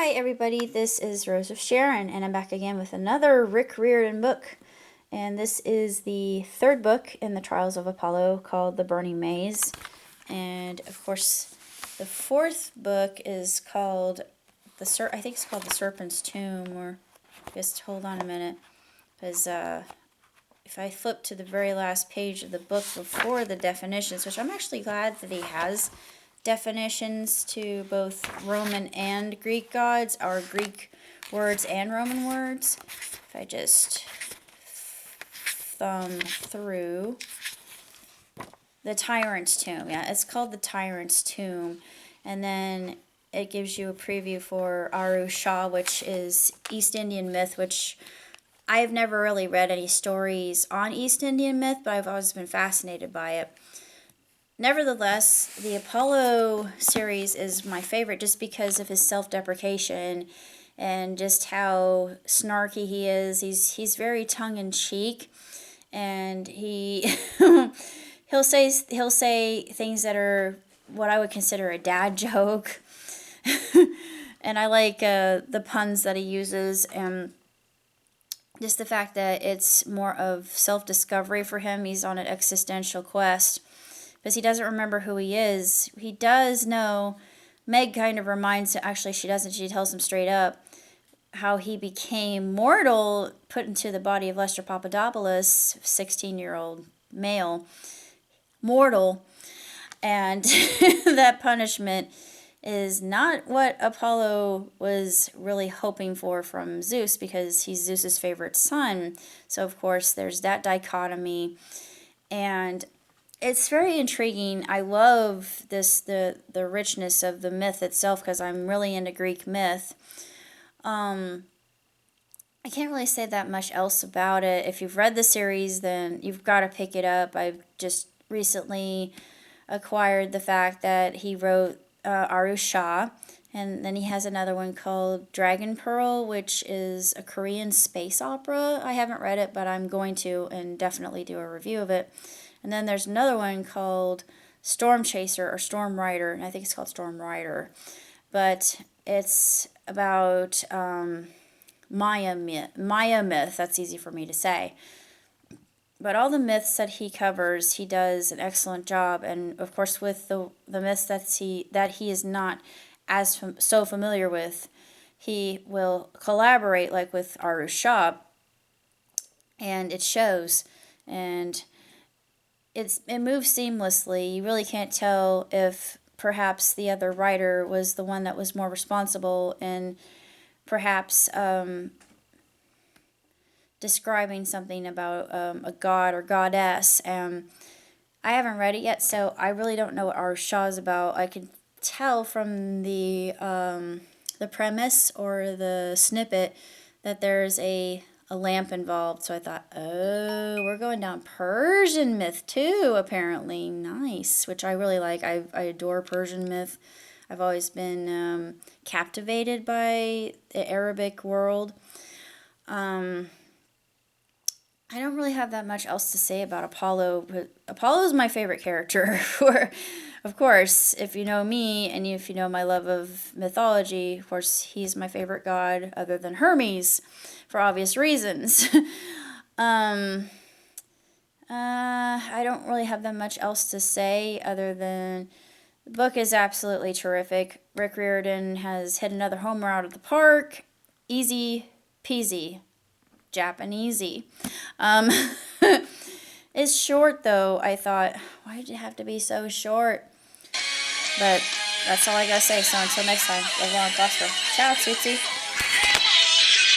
Hi everybody, this is Rose of Sharon, and I'm back again with another Rick Riordan book. And this is the third book in the Trials of Apollo, called The Burning Maze. And of course, the fourth book is called I think it's called The Serpent's Tomb, or just hold on a minute, because if I flip to the very last page of the book before the definitions, which I'm actually glad that he has definitions to both Roman and Greek gods, or Greek words and Roman words. If I just thumb through the Tyrant's Tomb, yeah, it's called the Tyrant's Tomb, and then it gives you a preview for Aru Shah, which is East Indian myth, which I've never really read any stories on East Indian myth, but I've always been fascinated by it. Nevertheless, the Apollo series is my favorite just because of his self-deprecation and just how snarky he is. He's very tongue-in-cheek, and he'll say things that are what I would consider a dad joke. And I like the puns that he uses, and just the fact that it's more of self-discovery for him. He's on an existential quest because he doesn't remember who he is. He does know. Meg kind of reminds him, actually she doesn't, she tells him straight up how he became mortal, put into the body of Lester Papadopoulos, 16-year-old male, mortal, and that punishment is not what Apollo was really hoping for from Zeus, because he's Zeus's favorite son. So of course there's that dichotomy, and it's very intriguing. I love the richness of the myth itself, because I'm really into Greek myth. I can't really say that much else about it. If you've read the series, then you've got to pick it up. I've just recently acquired the fact that he wrote Aru Shah, and then he has another one called Dragon Pearl, which is a Korean space opera. I haven't read it, but I'm going to, and definitely do a review of it. And then there's another one called Storm Chaser, or Storm Rider, and I think it's called Storm Rider. But it's about Maya myth, that's easy for me to say. But all the myths that he covers, he does an excellent job. And of course, with the myths that he is not as so familiar with, he will collaborate, like with Aru Shah, and it shows. And it moves seamlessly. You really can't tell if perhaps the other writer was the one that was more responsible in perhaps describing something about a god or goddess. I haven't read it yet, so I really don't know what Aru Shah is about. I can tell from the premise or the snippet that there's a lamp involved, so I thought, oh, we're going down Persian myth too, apparently. Nice, which I really like. I adore Persian myth. I've always been captivated by the Arabic world. I don't really have that much else to say about Apollo, but Apollo is my favorite character. Of course, if you know me, and if you know my love of mythology, of course, he's my favorite god, other than Hermes, for obvious reasons. I don't really have that much else to say, other than the book is absolutely terrific. Rick Riordan has hit another homer out of the park. Easy peasy. Japanesey. It's short, though. I thought, why did it have to be so short? But that's all I gotta say. So until next time, live long and prosper. Ciao, Tootsie.